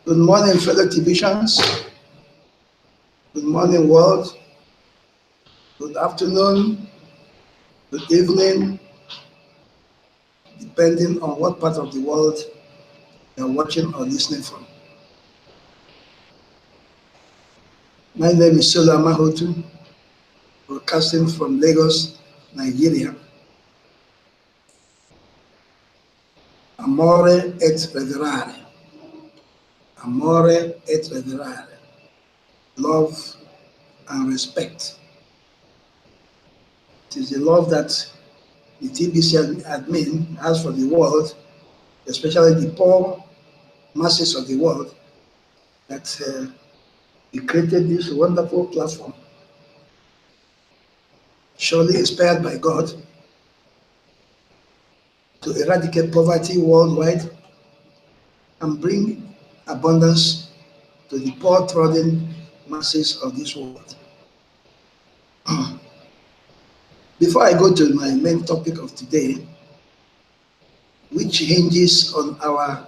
Good morning, fellow TBCians. Good morning, world. Good afternoon. Good evening, depending on what part of the world you're watching or listening from. My name is Solo.amahaotu, broadcasting from Lagos, Nigeria. Amore et reverare. Amore et reverare. Love and respect. It is the love that the TBC admin has for the world, especially the poor masses of the world, that he created this wonderful platform, surely inspired by God, to eradicate poverty worldwide and bring abundance to the poor-trodden masses of this world. Before I go to my main topic of today, which hinges on our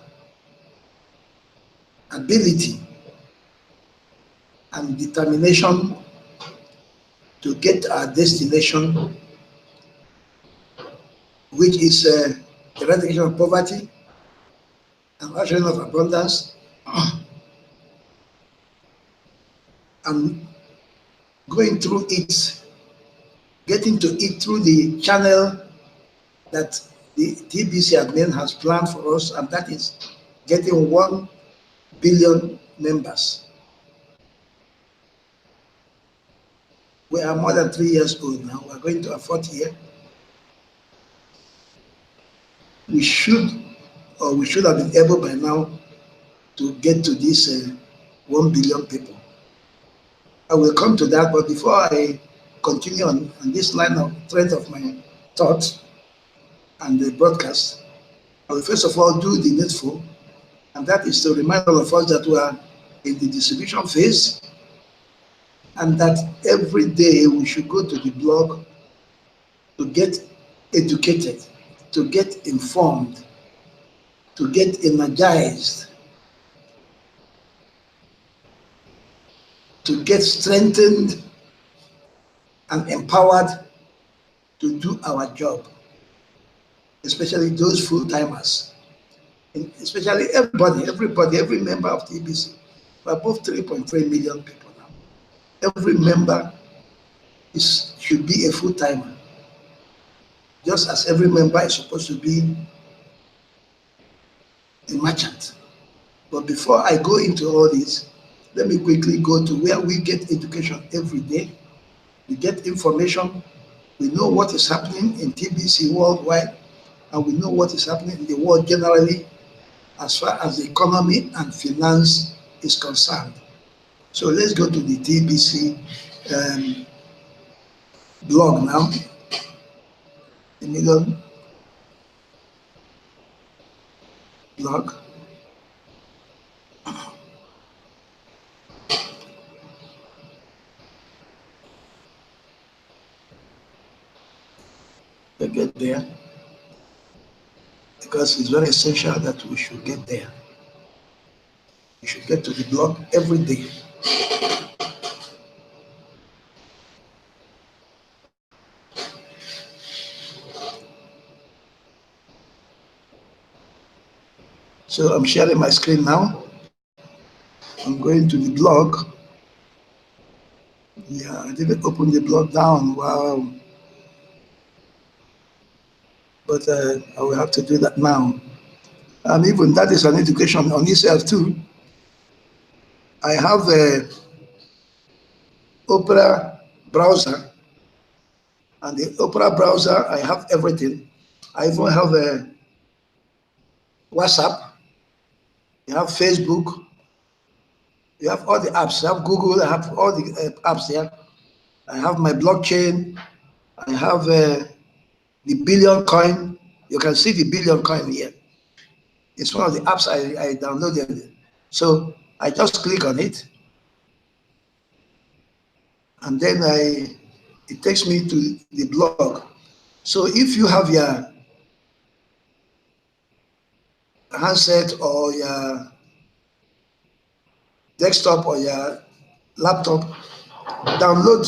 ability and determination to get our destination, which is eradication of poverty and ushering of abundance, and going through it, getting to it through the channel that the TBC admin has planned for us, and that is getting 1 billion members. We are more than 3 years old now. We're going to our 4th year. We should have been able by now to get to this 1 billion people. I will come to that, but before I continue on this line of thread of my thoughts and the broadcast, I will first of all do the needful, and that is to remind all of us that we are in the distribution phase, and that every day we should go to the blog to get educated, to get informed, to get energized, to get strengthened and empowered to do our job, especially those full-timers, and especially every member of TBC. We're above 3.3 million people now. Every member should be a full-timer, just as every member is supposed to be a merchant. But before I go into all this, let me quickly go to where we get education every day. We get information, we know what is happening in TBC worldwide, and we know what is happening in the world generally as far as the economy and finance is concerned. So let's go to the TBC blog now. The middle blog. We get there because it's very essential that we should get there. We should get to the blog every day. So I'm sharing my screen now. I'm going to the blog. Yeah, I didn't open the blog down. Wow. But I will have to do that now. And even that is an education on itself too. I have a Opera browser, and the Opera browser, I have everything. I even have a WhatsApp, you have Facebook, you have all the apps. I have Google, I have all the apps there. I have my blockchain, I have the billion coin. You can see the billion coin here. It's one of the apps I downloaded. So I just click on it, and then it takes me to the blog. So if you have your handset or your desktop or your laptop, download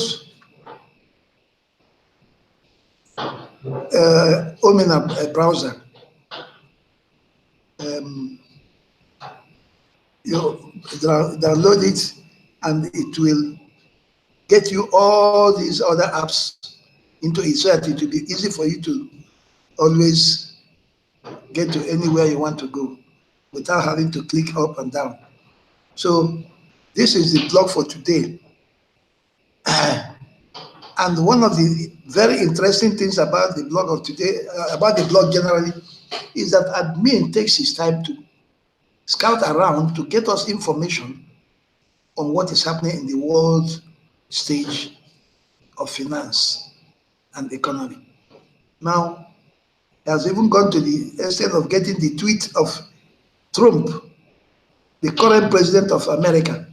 Omena browser. You download it, and it will get you all these other apps into it, so that it will be easy for you to always get to anywhere you want to go without having to click up and down. So this is the blog for today. And one of the very interesting things about the blog of today, about the blog generally, is that admin takes his time to scout around to get us information on what is happening in the world stage of finance and economy. Now, he has even gone to the extent of getting the tweet of Trump, the current president of America.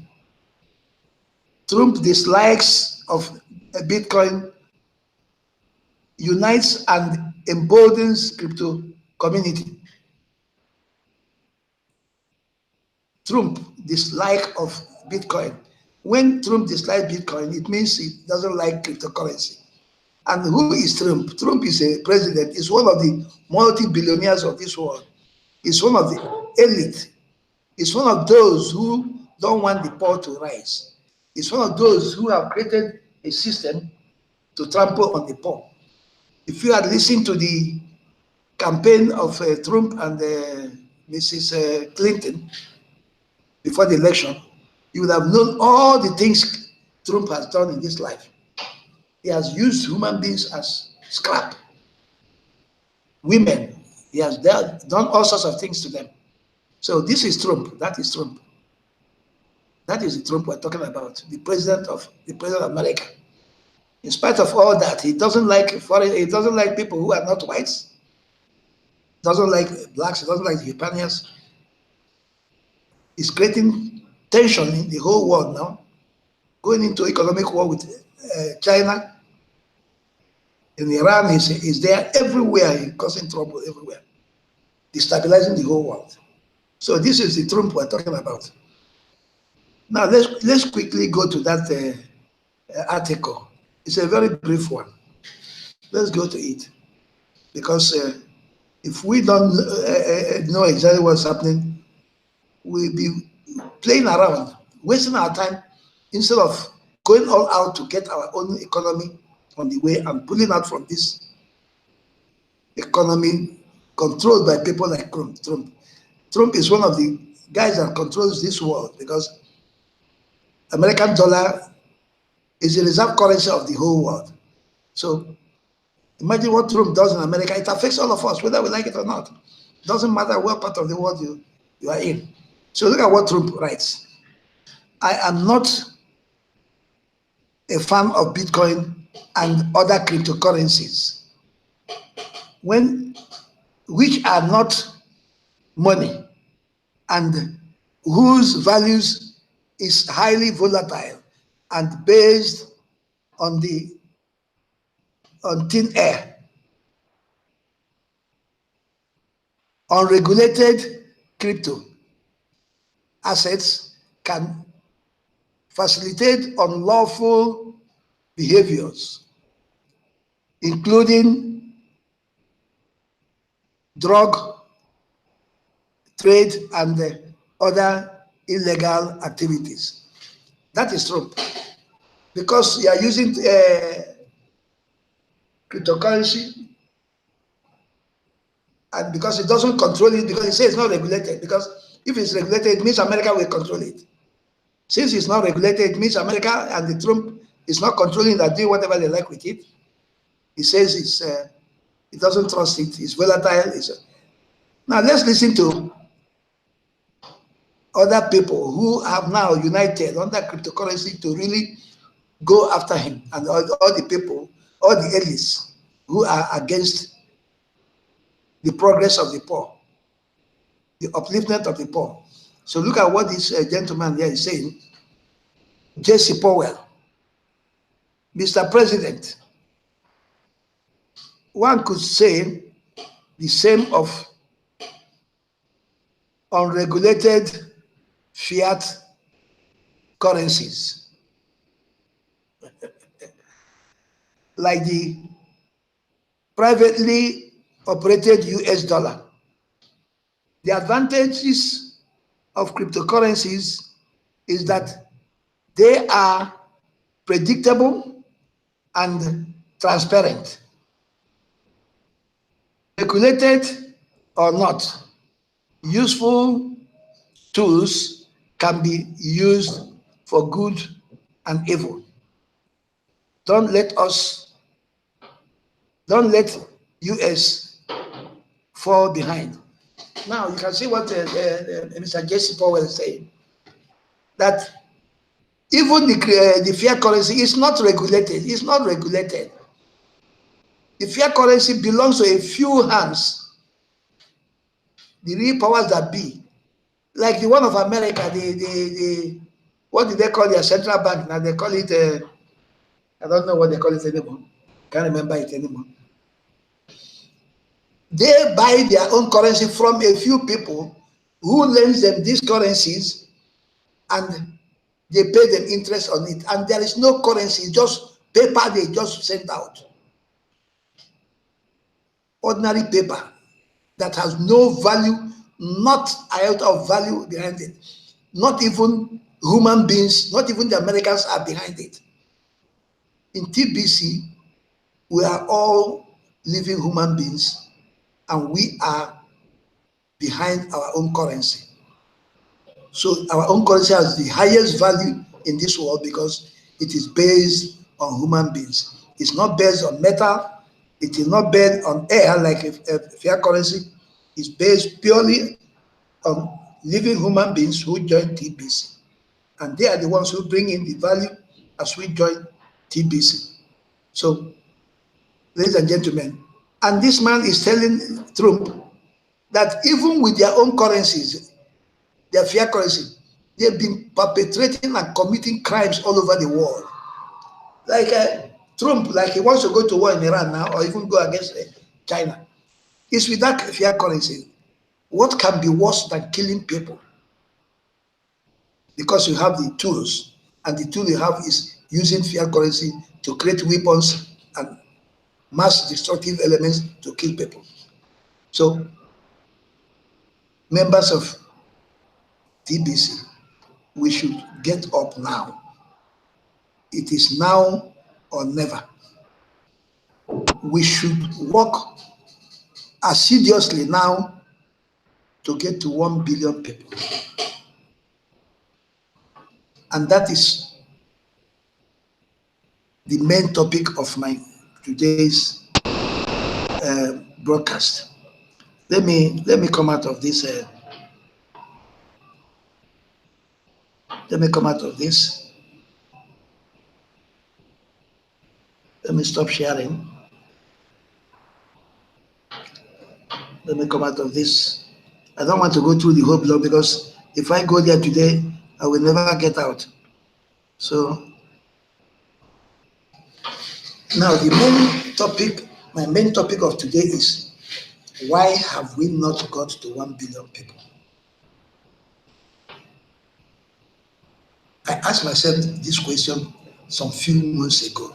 Trump dislikes of Bitcoin, unites and emboldens crypto community. Trump dislike of Bitcoin. When Trump dislikes Bitcoin, it means he doesn't like cryptocurrency. And who is Trump? Trump is a president, is one of the multi-billionaires of this world. He's one of the elite. He's one of those who don't want the poor to rise. He's one of those who have created a system to trample on the poor. If you had listened to the campaign of Trump and Mrs. Clinton before the election, you would have known all the things Trump has done in this life. He has used human beings as scrap. Women, he has done all sorts of things to them. So this is Trump. That is Trump. That is the Trump we're talking about, the president of America. In spite of all that, he doesn't like foreign. He doesn't like people who are not whites. Doesn't like blacks. He doesn't like the Hispanics. He's creating tension in the whole world now, going into economic war with China. In Iran, he's there everywhere, he's causing trouble everywhere, destabilizing the whole world. So this is the Trump we're talking about. Now let's quickly go to that article. It's a very brief one. Let's go to it, because if we don't know exactly what's happening, we'll be playing around, wasting our time, instead of going all out to get our own economy on the way and pulling out from this economy controlled by people like Trump. Trump is one of the guys that controls this world, because American dollar is the reserve currency of the whole world. So imagine what Trump does in America. It affects all of us, whether we like it or not. It doesn't matter what part of the world you are in. So look at what Trump writes. I am not a fan of Bitcoin and other cryptocurrencies, which are not money and whose values is highly volatile and based on thin air. Unregulated crypto assets can facilitate unlawful behaviors, including drug trade and other illegal activities. That is Trump. Because you are using cryptocurrency, and because it doesn't control it, because it says it's not regulated, because if it's regulated, it means America will control it. Since it's not regulated, it means America and the Trump is not controlling that, doing whatever they like with it. He says it doesn't trust it, it's volatile. Now let's listen to other people who have now united under cryptocurrency to really go after him, and all the people, all the elites who are against the progress of the poor, the upliftment of the poor. So look at what this gentleman here is saying. Jesse Powell, Mr. President, one could say the same of unregulated fiat currencies, like the privately operated US dollar. The advantages of cryptocurrencies is that they are predictable and transparent. Regulated or not, useful tools can be used for good and evil. Don't let US fall behind. Now you can see what Mr. Jesse Powell is saying, that even the fiat currency is not regulated. It's not regulated. The fiat currency belongs to a few hands, the real powers that be, like the one of America. The what do they call their central bank now? They call it I don't know what they call it anymore. Can't remember it anymore. They buy their own currency from a few people who lends them these currencies, and they pay them interest on it. And there is no currency, just paper they just sent out. Ordinary paper that has no value, not iota of value behind it. Not even human beings, not even the Americans are behind it. In TBC, we are all living human beings, and we are behind our own currency. So our own currency has the highest value in this world because it is based on human beings. It's not based on metal. It is not based on air like a fiat currency. It's based purely on living human beings who join TBC. And they are the ones who bring in the value as we join TBC. So, ladies and gentlemen, and this man is telling Trump that even with their own currencies, their fiat currency, they've been perpetrating and committing crimes all over the world. Like Trump, like he wants to go to war in Iran now, or even go against China. It's with that fiat currency. What can be worse than killing people? Because you have the tools, and the tool you have is using fiat currency to create weapons and mass destructive elements to kill people. So, members of TBC, we should get up now. It is now or never. We should work assiduously now to get to 1 billion people. And that is the main topic of my today's broadcast. Let me come out of this. Let me come out of this. Let me stop sharing. Let me come out of this. I don't want to go through the whole blog because if I go there today, I will never get out. So now the main topic, my main topic of today is, why have we not got to 1 billion people? I asked myself this question some few months ago.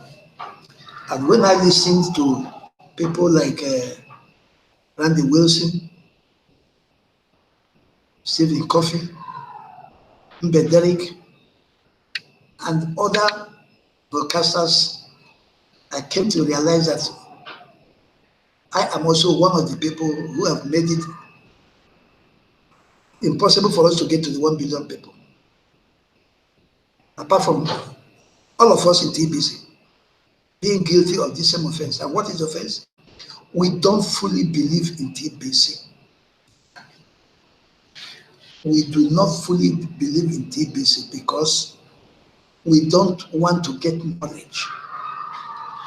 And when I listened to people like Randy Wilson, Stephen Coffey, Mbe Derrick, and other broadcasters, I came to realize that I am also one of the people who have made it impossible for us to get to the 1 billion people. Apart from all of us in TBC being guilty of this same offense. And what is the offense? We don't fully believe in TBC. We do not fully believe in TBC because we don't want to get knowledge.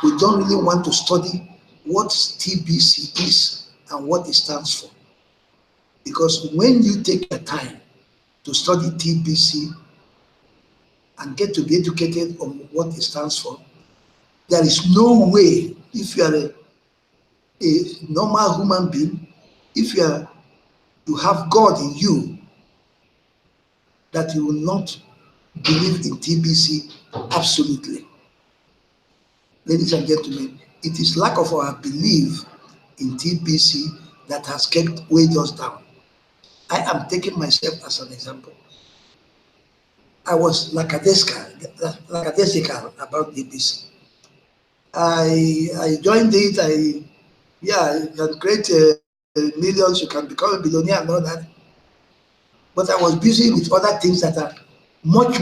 We don't really want to study what TBC is and what it stands for. Because when you take the time to study TBC and get to be educated on what it stands for, there is no way, if you are a normal human being, if you have God in you, that you will not believe in TBC absolutely. Ladies and gentlemen, it is lack of our belief in TBC that has kept weighed us down. I am taking myself as an example. I was lackadaisical about TBC. I joined it. You can create millions, you can become a billionaire and all that. But I was busy with other things that are much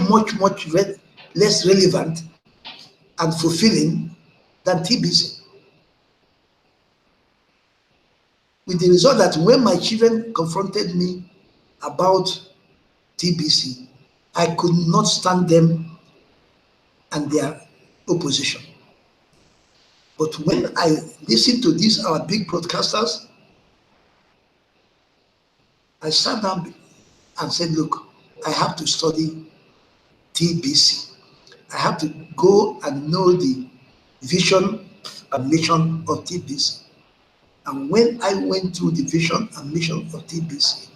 less relevant and fulfilling than TBC. With the result that when my children confronted me about TBC, I could not stand them and their opposition. But when I listened to these, our big broadcasters, I sat down and said, look, I have to study TBC. I have to go and know the vision and mission of TBC. And when I went through the vision and mission of TBC,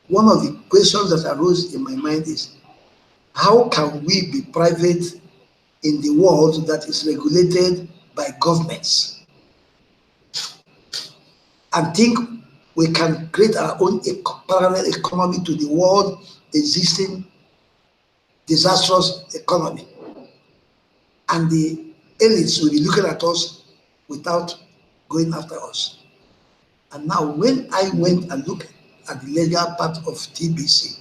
one of the questions that arose in my mind is, how can we be private in the world that is regulated by governments and think we can create our own parallel economy to the world existing disastrous economy, and the elites will be looking at us without going after us. And now when I went and looked at the legal part of TBC,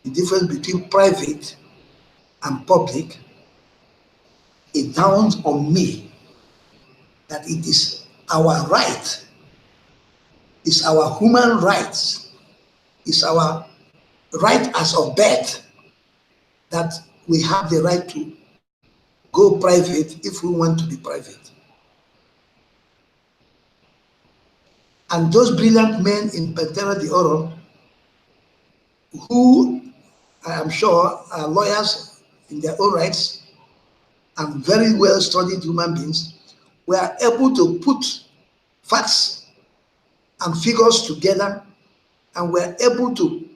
the difference between private and public, it dawned on me that it is our right, it's our human rights, it's our right as of birth that we have the right to go private if we want to be private. And those brilliant men in Pantera de Oro, who I am sure are lawyers in their own rights and very well studied human beings, were able to put facts and figures together and were able to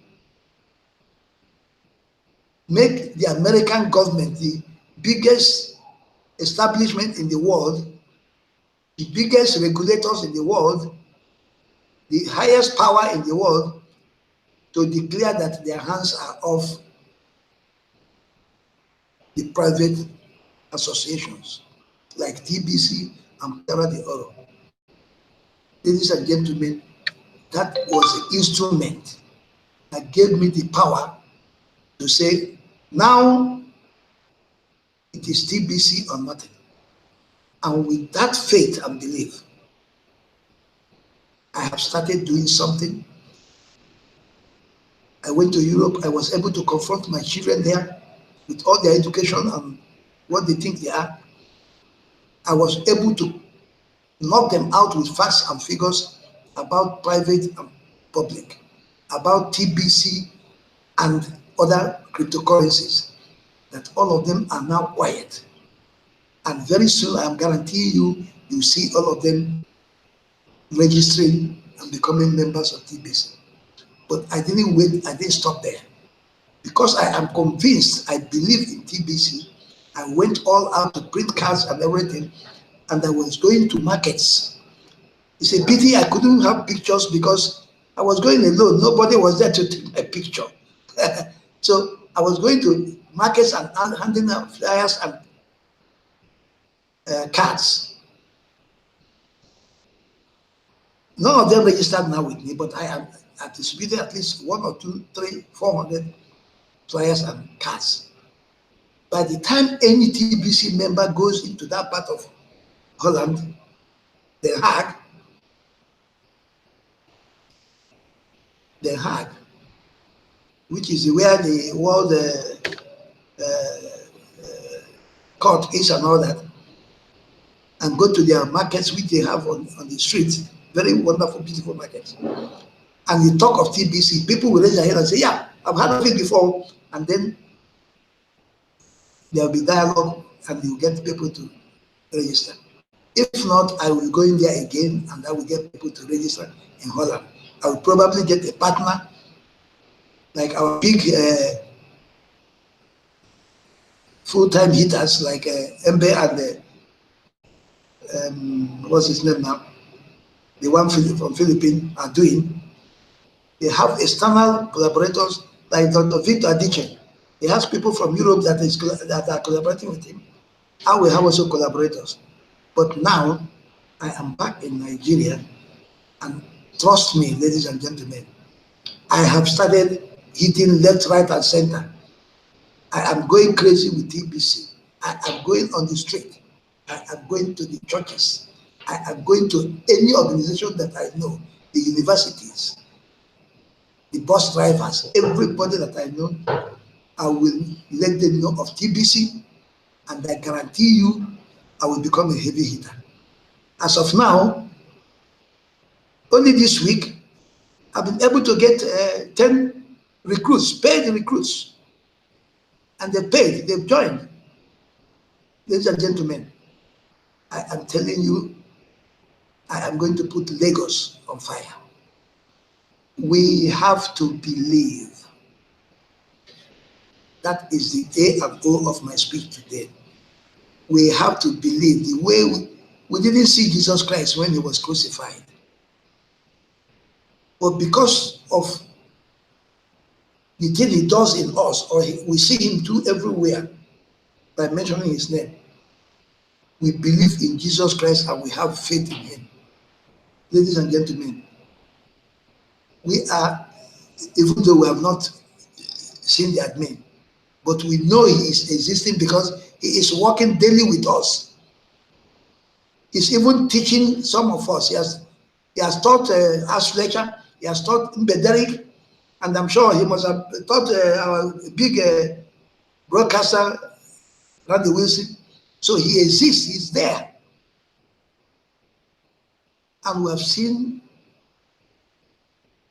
make the American government the biggest establishment in the world, the biggest regulators in the world, the highest power in the world, to declare that their hands are off the private associations like TBC and Pantera de Oro. Ladies and gentlemen, that was an instrument that gave me the power to say, now it is TBC or nothing. And with that faith and belief, I have started doing something. I went to Europe. I was able to confront my children there with all their education and what they think they are. I was able to knock them out with facts and figures about private and public, about TBC and other cryptocurrencies, that all of them are now quiet. And very soon, I am guaranteeing you, you see all of them registering and becoming members of TBC. But I didn't wait, I didn't stop there. Because I am convinced, I believe in TBC, I went all out to print cards and everything, and I was going to markets. It's a pity I couldn't have pictures because I was going alone. Nobody was there to take my picture. So I was going to markets and handing out flyers and cards. None of them registered now with me, but I have distributed at least 1 or 2, 3, 400 flyers and cards. By the time any TBC member goes into that part of Holland, Den Haag, which is where the world court is and all that, and go to their markets which they have on the streets, very wonderful, beautiful markets, and you talk of TBC, people will raise their hand and say, yeah, I've heard of it before, and then there will be dialogue and you get people to register. If not, I will go in there again and I will get people to register in Holland. I will probably get a partner like our big full-time hitters like Mbe and what's his name now? The one from Philippines are doing. They have external collaborators like Dr. Victor Adichie. He has people from Europe that are collaborating with him. And we have also collaborators. But now I am back in Nigeria, and trust me, ladies and gentlemen, I have started hitting left, right, and center. I am going crazy with TBC. I am going on the street. I am going to the churches. I am going to any organization that I know, the universities, the bus drivers, everybody that I know, I will let them know of TBC, and I guarantee you, I will become a heavy hitter. As of now, only this week, I've been able to get 10 recruits, paid recruits, and they paid, they've joined. Ladies and gentlemen, I am telling you, I am going to put Lagos on fire. We have to believe. That is the A and O of my speech today. We have to believe. The way we didn't see Jesus Christ when he was crucified. But because of the thing he does in us, or we see him do everywhere by mentioning his name, we believe in Jesus Christ and we have faith in him. Ladies and gentlemen, we are, even though we have not seen the admin, but we know he is existing because he is working daily with us. He's even teaching some of us. He has taught Ash Fletcher, he has taught Mbederik, and I'm sure he must have taught our big broadcaster, Randy Wilson. So he exists, he's there. And we have seen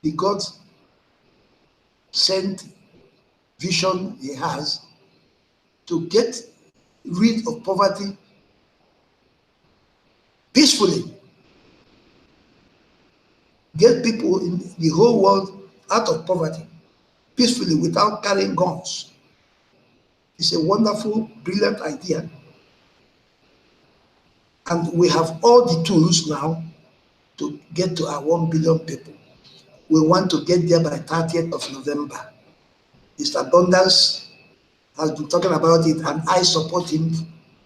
the God-sent vision he has to get rid of poverty peacefully. Get people in the whole world out of poverty peacefully without carrying guns. It's a wonderful, brilliant idea. And we have all the tools now to get to our 1 billion people. We want to get there by 30th of November. Mr. Abundance has been talking about it, and I support him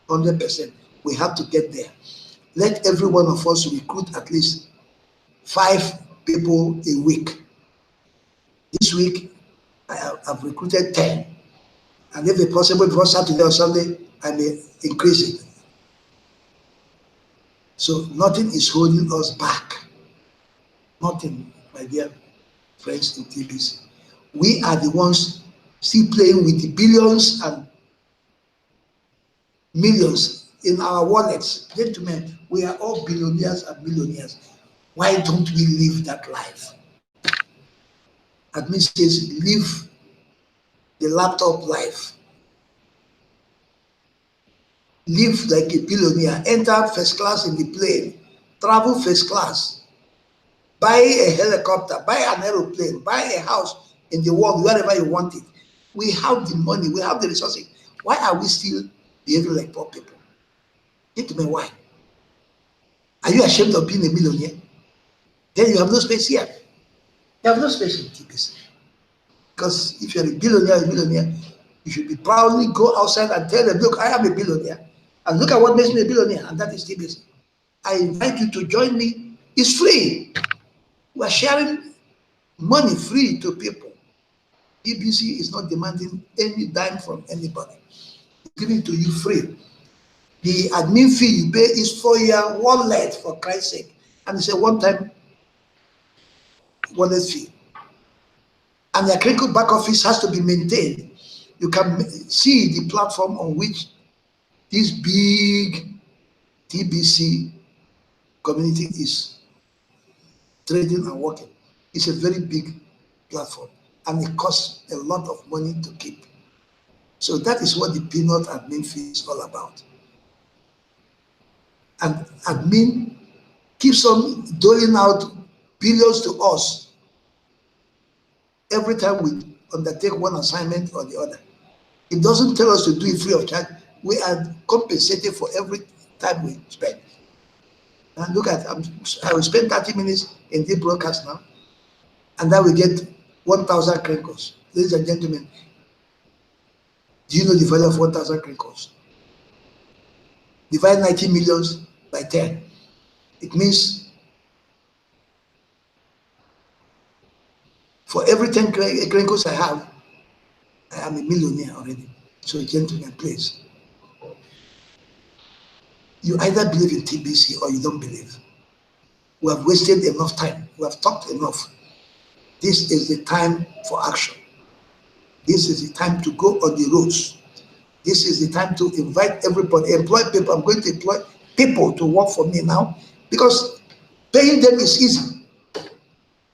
100%. We have to get there. Let every one of us recruit at least 5 people a week. This week, I've recruited 10. And if it's possible, before Saturday or Sunday, I may increase it. So nothing is holding us back. Nothing, my dear friends in TBC. We are the ones still playing with the billions and millions in our wallets. Gentlemen, we are all billionaires and millionaires. Why don't we live that life? Admin says, live the laptop life. Live like a billionaire. Enter first class in the plane. Travel first class. Buy a helicopter. Buy an aeroplane. Buy a house in the world, wherever you want it. We have the money. We have the resources. Why are we still behaving like poor people? Think me why. Are you ashamed of being a millionaire? Then you have no space here. You have no space in TBC. Because if you're a millionaire, you should be proudly go outside and tell them, look, I am a billionaire. And look at what makes me a billionaire, and that is TBC. I invite you to join me. It's free. We are sharing money free to people. TBC is not demanding any dime from anybody. It's giving to you free. The admin fee you pay is for your wallet, for Christ's sake. And it's a one-time wallet fee. And the critical back office has to be maintained. You can see the platform on which this big TBC community is trading and working. It's a very big platform, and it costs a lot of money to keep. So that is what the peanut admin fee is all about. and admin keeps on doling out billions to us every time we undertake one assignment or the other. It doesn't tell us to do it free of charge. We are compensated for every time we spend. And look at, I will spend 30 minutes in this broadcast now, and then we get 1,000 crinkles. Ladies and gentlemen, do you know the value of 1,000 crinkles? Divide 90 millions by 10. It means for every 10 crinkles I have, I am a millionaire already. So gentlemen, please, you either believe in TBC or you don't believe. We have wasted enough time. We have talked enough. This is the time for action. This is the time to go on the roads. This is the time to invite everybody, employ people. I'm going to employ people to work for me now because paying them is easy.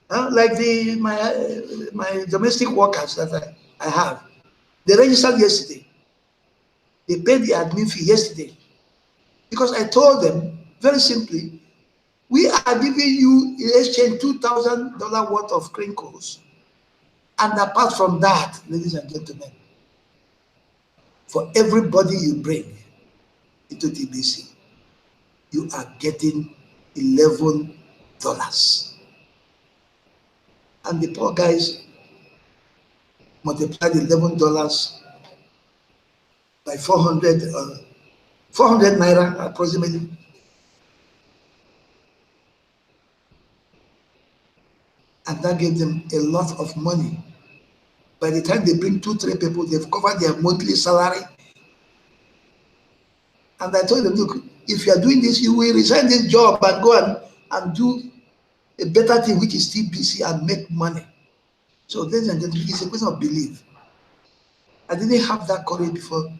Like my domestic workers that I have, they registered yesterday. They paid the admin fee yesterday because I told them very simply, we are giving you in exchange $2,000 worth of crinkles. And apart from that, ladies and gentlemen, for everybody you bring into TBC, you are getting $11. And the poor guys multiplied $11 by 400 naira approximately. And that gave them a lot of money. By the time they bring 2-3 people, they've covered their monthly salary. And I told them, look, if you are doing this, you will resign this job and go and do a better thing, which is TBC, and make money. So ladies and gentlemen, it's a question of belief. I didn't have that courage before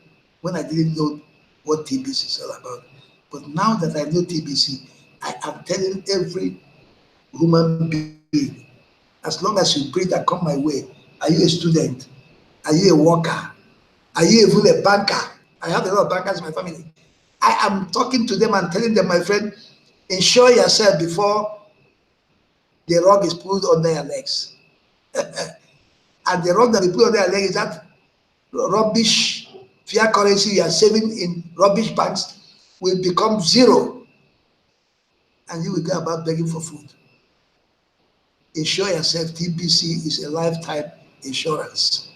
when I didn't know what TBC is all about. But now that I know TBC, I am telling every human being, as long as you breathe and come my way, are you a student? Are you a worker? Are you even a banker? I have a lot of bankers in my family. I am talking to them and telling them, my friend, ensure yourself before the rug is pulled under your legs. And the rug that we put under your legs is that rubbish fiat currency you are saving in rubbish banks will become zero. And you will go about begging for food. Ensure yourself, TBC is a lifetime insurance.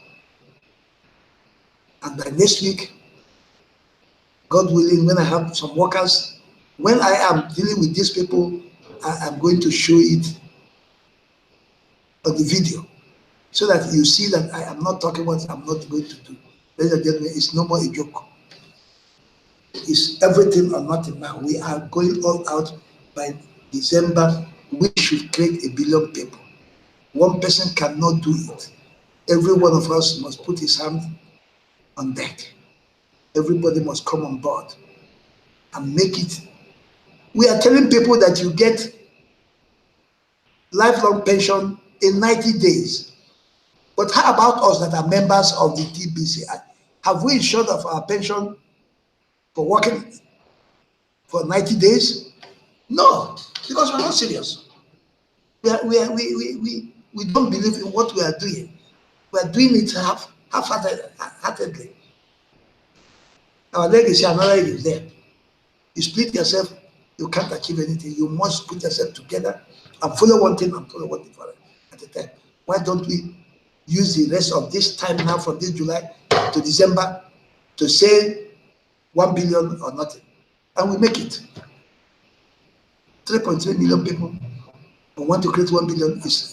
And by next week, God willing, when I have some workers, when I am dealing with these people, I am going to show it on the video so that you see that I am not talking what I'm not going to do. Ladies and gentlemen, it's no more a joke. It's everything or nothing now. We are going all out. By December. We should create 1 billion people. One person cannot do it. Every one of us must put his hand on deck. Everybody must come on board and make it. We are telling people that you get lifelong pension in 90 days. But how about us that are members of the TBC? Have we insured of our pension for working for 90 days? No, because we're not serious. We don't believe in what we are doing. We are doing it half-heartedly. Our leg is here, another leg is there. You split yourself, you can't achieve anything. You must put yourself together and follow one thing and follow one thing at a time. Why don't we use the rest of this time now from this July to December to say 1 billion or nothing? And we make it. 3.3 million people who want to create 1 billion is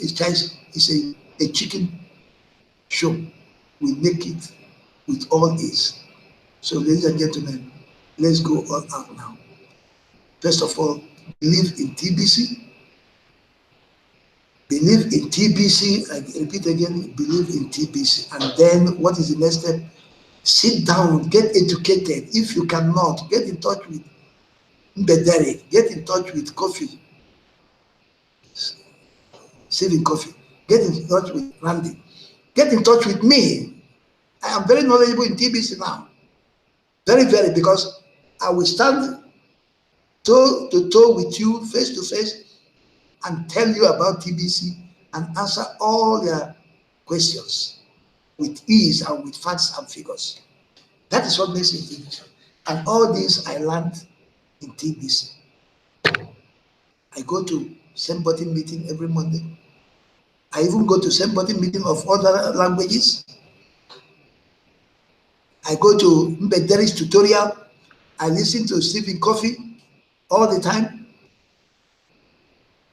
a chicken show. We make it with all ease. So ladies and gentlemen, let's go all out now. First of all, believe in TBC. Believe in TBC. I repeat again, believe in TBC. And then what is the next step? Sit down, get educated. If you cannot, get in touch with Mbedere, get in touch with Coffee, Saving Coffee, get in touch with Randy, get in touch with me. I am very knowledgeable in TBC now. Very, very, because I will stand toe to toe with you, face to face, and tell you about TBC and answer all your questions with ease and with facts and figures. That is what makes it TBC. And all this I learned in TBC. I go to same body meeting every Monday. I even go to same body meeting of other languages. I go to Mbederi's tutorial. I listen to Stephen Coffee all the time.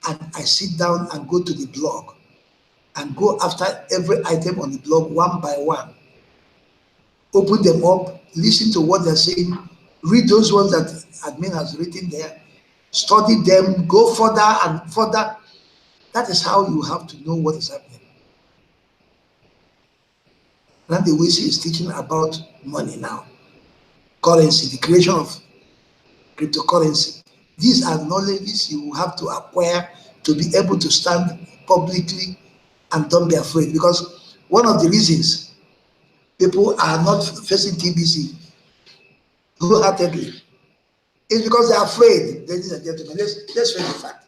And I sit down and go to the blog and go after every item on the blog one by one. Open them up, listen to what they're saying, read those ones that admin has written there, study them, go further and further. That is how you have to know what is happening. Randy Wisi is teaching about money now, currency, the creation of cryptocurrency. These are knowledges you have to acquire to be able to stand publicly and don't be afraid. Because one of the reasons people are not facing TBC wholeheartedly is because they are afraid. Ladies and gentlemen, let's face the fact.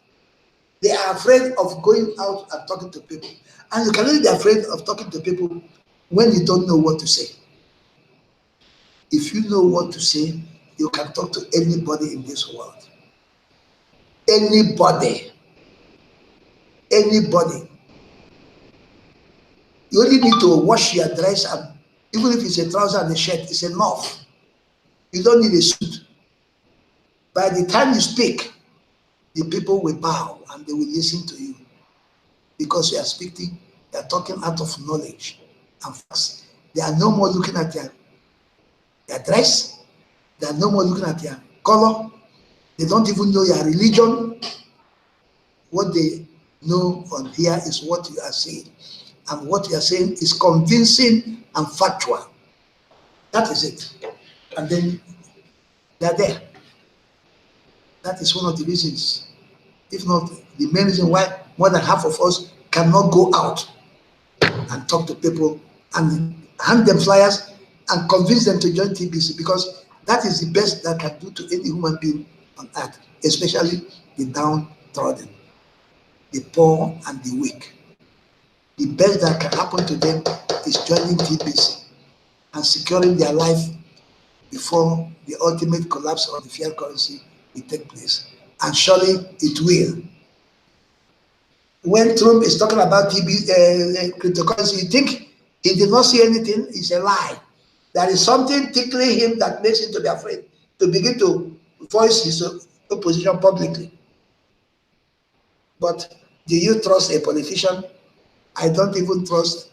They are afraid of going out and talking to people. And you can only be afraid of talking to people when you don't know what to say. If you know what to say, you can talk to anybody in this world. Anybody. Anybody. You only need to wash your dress, and even if it's a trouser and a shirt, it's enough. You don't need a suit. By the time you speak, the people will bow and they will listen to you, because you are speaking, you are talking out of knowledge and facts. They are no more looking at your dress. They are no more looking at your color. They don't even know your religion. What they know on here is what you are saying. And what you are saying is convincing and factual. That is it. And then they are there. That is one of the reasons, if not the main reason, why more than half of us cannot go out and talk to people and hand them flyers and convince them to join TBC, because that is the best that can do to any human being on earth, especially the downtrodden, the poor and the weak. The best that can happen to them is joining TBC and securing their life before the ultimate collapse of the fiat currency will take place. And surely it will. When Trump is talking about cryptocurrency, you think he did not see anything? It's a lie. There is something tickling him that makes him to be afraid, to begin to voice his opposition publicly. But do you trust a politician? I don't even trust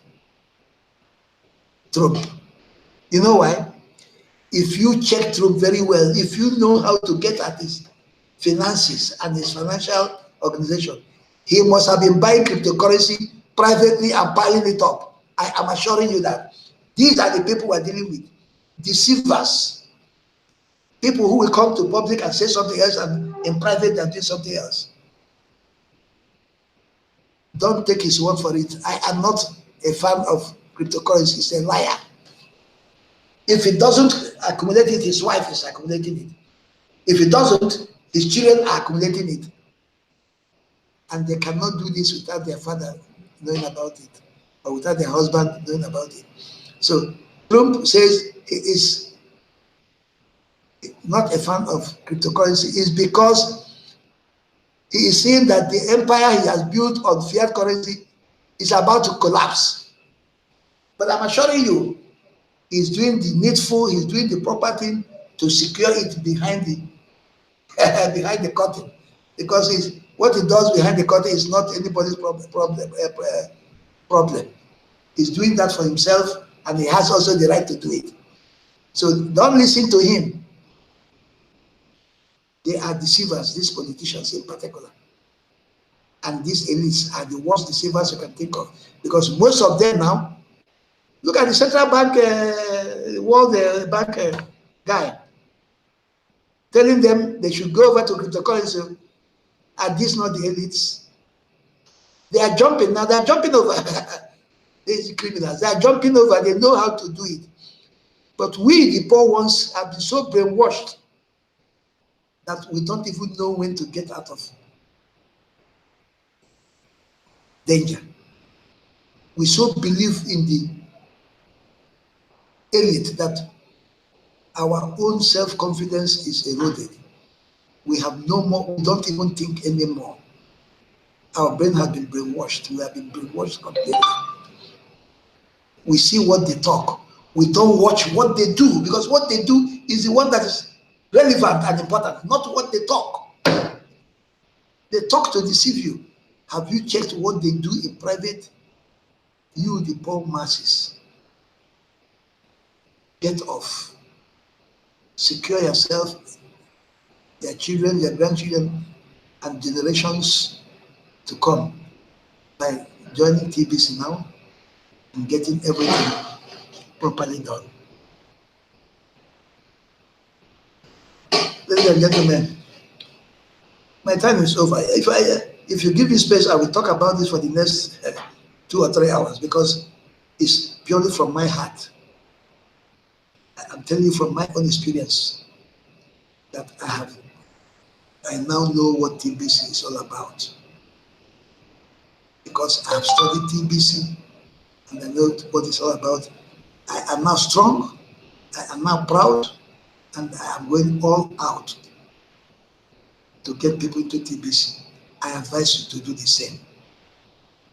Trump. You know why? If you check Trump very well, if you know how to get at his finances and his financial organization, he must have been buying cryptocurrency privately and piling it up. I am assuring you that. These are the people we are dealing with. Deceivers. People who will come to public and say something else, and in private they are doing something else. Don't take his word for it. I am not a fan of cryptocurrency. He's a liar. If he doesn't accumulate it, his wife is accumulating it. If he doesn't, his children are accumulating it. And they cannot do this without their father knowing about it, or without their husband knowing about it. So Trump says he is not a fan of cryptocurrency is because he is seeing that the empire he has built on fiat currency is about to collapse. But I'm assuring you, he's doing the needful, he's doing the proper thing to secure it behind the behind the curtain, because what he does behind the curtain is not anybody's problem. He's doing that for himself, and he has also the right to do it. So don't listen to him. They are deceivers, these politicians in particular. And these elites are the worst deceivers you can think of, because most of them now, look at the central bank, World Bank guy, telling them they should go over to cryptocurrency. Are these not the elites? They are jumping now. They are jumping over. These criminals, they are jumping over. They know how to do it. But we, the poor ones, have been so brainwashed that we don't even know when to get out of danger. We so believe in the elite that our own self-confidence is eroded. We have no more, we don't even think anymore. Our brain has been brainwashed. We have been brainwashed completely. We see what they talk. We don't watch what they do, because what they do is the one that is relevant and important, not what they talk. They talk to deceive you. Have you checked what they do in private? You, the poor masses, get off. Secure yourself, your children, your grandchildren, and generations to come by joining TBC now and getting everything properly done. Ladies and gentlemen, my time is over. If you give me space, I will talk about this for the next 2 or 3 hours, because it's purely from my heart. I'm telling you from my own experience that I now know what TBC is all about, because I have studied TBC and I know what it's all about. I am now strong, I am now proud, and I am going all out to get people into TBC. I advise you to do the same.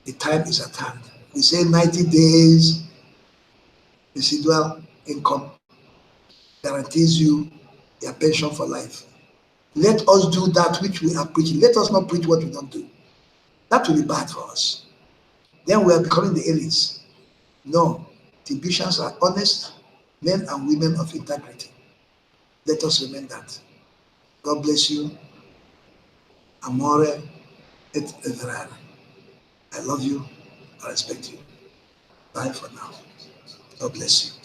The time is at hand. We say 90 days residual income guarantees you your pension for life. Let us do that which we are preaching. Let us not preach what we don't do. That will be bad for us. Then we are becoming the elites. No, Tibetians are honest men and women of integrity. Let us remember that. God bless you. Amore et Everare. I love you. I respect you. Bye for now. God bless you.